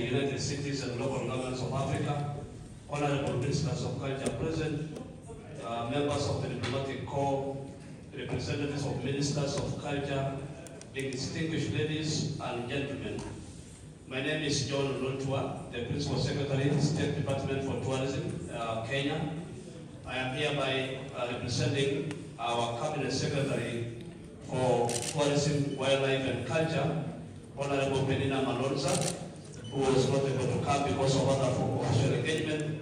United Cities and local governments of Africa, honorable ministers of culture present, members of the diplomatic corps, representatives of ministers of culture, distinguished ladies and gentlemen. My name is John Lotwa, the Principal Secretary of the State Department for Tourism, Kenya. I am hereby representing our Cabinet Secretary for Tourism, Wildlife and Culture, Honorable Penina Malonza, who was not able to come because of other official engagement.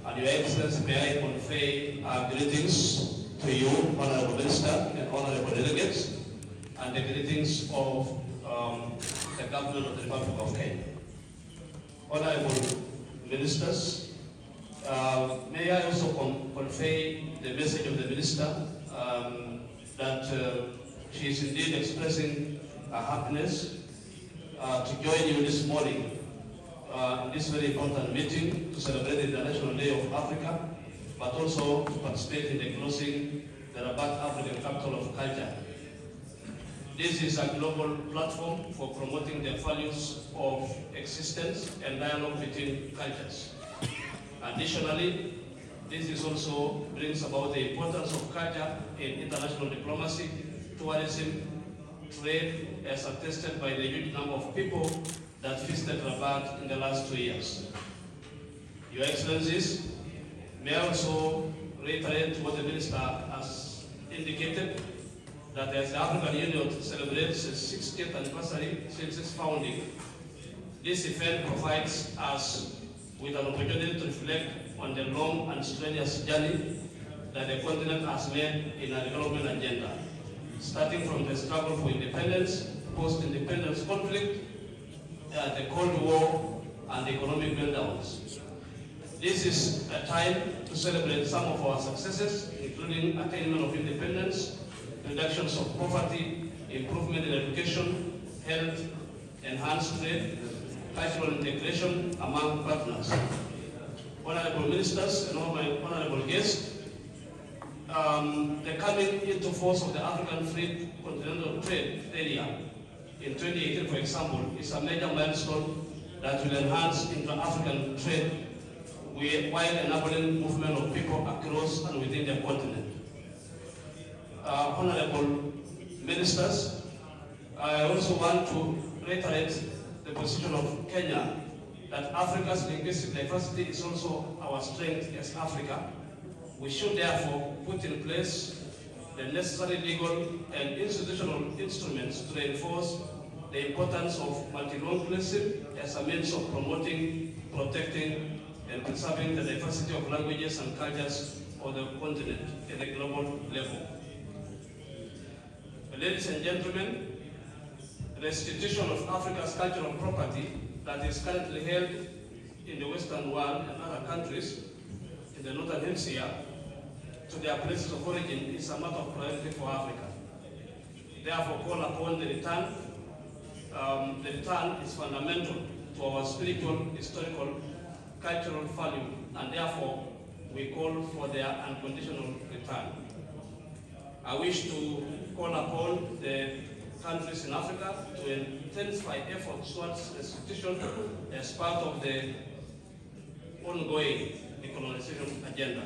And Your Excellency, may I convey our greetings to you, Honorable Minister and Honorable Delegates, and the greetings of the Government of the Republic of Kenya. Honorable Ministers, may I also convey the message of the Minister that she is indeed expressing her happiness to join you this morning in this very important meeting to celebrate the International Day of Africa, but also to participate in the closing the Rabat African Capital of Culture. This is a global platform for promoting the values of existence and dialogue between cultures. Additionally, this is also brings about the importance of culture in international diplomacy, tourism, trade, as attested by the huge number of people that visited Rabat in the last 2 years. Your Excellencies, may I also reiterate what the Minister has indicated, that as the African Union celebrates its 60th anniversary since its founding, this event provides us with an opportunity to reflect on the long and strenuous journey that the continent has made in our development agenda, starting from the struggle for independence, post-independence conflict, the Cold War, and the economic meltdowns. This is a time to celebrate some of our successes, including attainment of independence, reductions of poverty, improvement in education, health, enhanced trade, cultural integration among partners. Honorable Ministers and all my honorable guests, the coming into force of the African Free Continental Trade Area in 2018, for example, is a major milestone that will enhance intra-African trade while enabling movement of people across and within the continent. Honorable Ministers, I also want to reiterate the position of Kenya that Africa's linguistic diversity is also our strength as Africa. We should therefore put in place the necessary legal and institutional instruments to reinforce the importance of multilingualism as a means of promoting, protecting, and preserving the diversity of languages and cultures of the continent at a global level. Ladies and gentlemen, the restitution of Africa's cultural property that is currently held in the Western world and other countries in the Northern Hemisphere to their places of origin is a matter of priority for Africa. Therefore, call upon the return. The return is fundamental to our spiritual, historical, cultural value, and therefore we call for their unconditional return. I wish to call upon the countries in Africa to intensify efforts towards restitution as part of the ongoing decolonization agenda.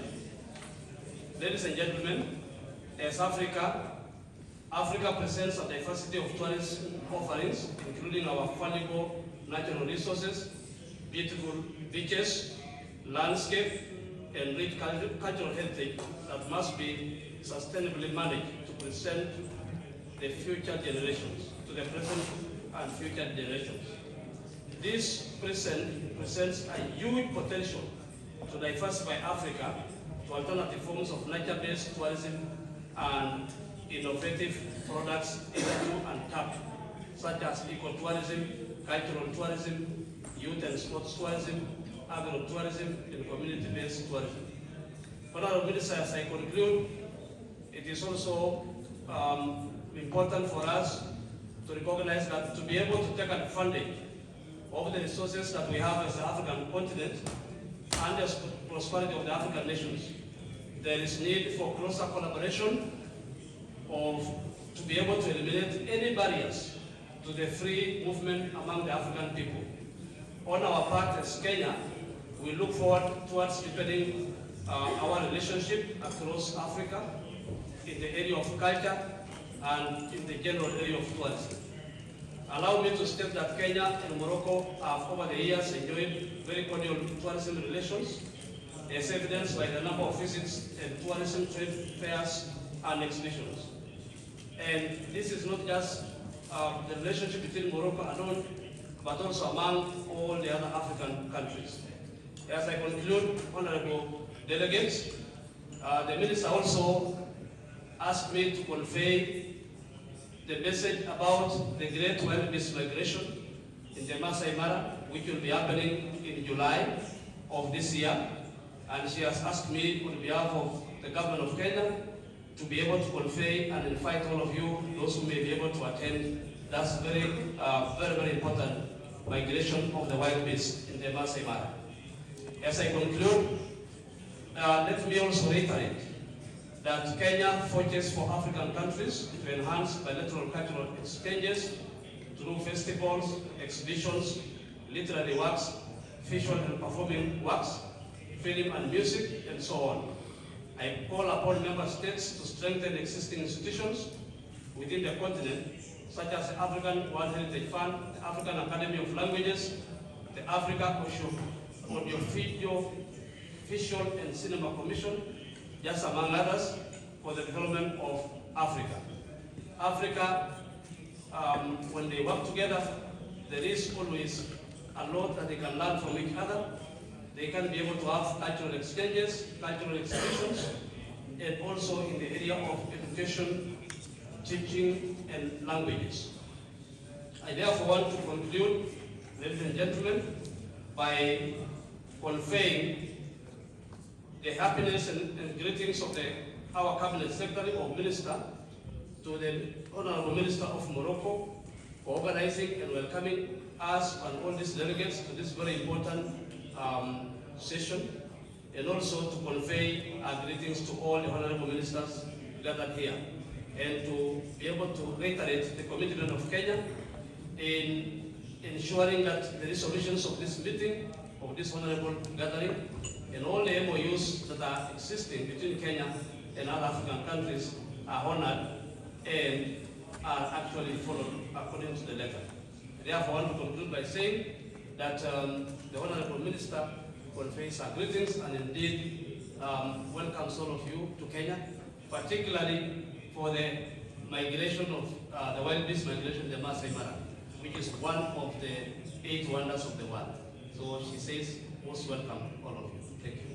Ladies and gentlemen, as Africa presents a diversity of tourist offerings, including our valuable natural resources, beautiful beaches, landscape, and rich cultural heritage that must be sustainably managed to present the future generations, to the present and future generations. This presents a huge potential to diversify Africa to alternative forms of nature-based tourism and innovative products hitherto untapped, such as ecotourism, cultural tourism, youth and sports tourism, agro-tourism, and community-based tourism. Honorable Minister, as I conclude, it is also important for us to recognize that to be able to take advantage of the resources that we have as the African continent and the prosperity of the African nations, there is need for closer collaboration to be able to eliminate any barriers to the free movement among the African people. On our part as Kenya, we look forward towards deepening our relationship across Africa in the area of culture and in the general area of tourism. Allow me to state that Kenya and Morocco have over the years enjoyed very cordial tourism relations, as evidenced by the number of visits and tourism trade fairs and exhibitions. And this is not just the relationship between Morocco alone, but also among all the other African countries. As I conclude, honorable delegates, the minister also asked me to convey the message about the Great Wildebeest Migration in the Masai Mara, which will be happening in July of this year. And she has asked me on behalf of the government of Kenya to be able to convey and invite all of you, those who may be able to attend. That's very, very important migration of the wildebeest in the Masai Mara. As I conclude, let me also reiterate that Kenya forges for African countries to enhance bilateral cultural exchanges through festivals, exhibitions, literary works, visual and performing works, film and music, and so on. I call upon member states to strengthen existing institutions within the continent, such as the African World Heritage Fund, the African Academy of Languages, the Africa Audio Visual and Cinema Commission, just among others, for the development of Africa. Africa, when they work together, there is always a lot that they can learn from each other. They can be able to have cultural exchanges, cultural exhibitions, and also in the area of education, teaching, and languages. I therefore want to conclude, ladies and gentlemen, by conveying the happiness and greetings of our Cabinet Secretary or Minister to the Honorable Minister of Morocco for organizing and welcoming us and all these delegates to this very important session, and also to convey our greetings to all the Honorable Ministers gathered here, and to be able to reiterate the commitment of Kenya in ensuring that the resolutions of this meeting, of this honorable gathering, and all the MOUs that are existing between Kenya and other African countries are honored and are actually followed according to the letter. Therefore, I want to conclude by saying that the Honorable Minister conveys our greetings and indeed welcomes all of you to Kenya, particularly for the migration of the wildebeest migration in the Masai Mara, which is one of the 8 wonders of the world. So she says, most welcome, all of you. Thank you.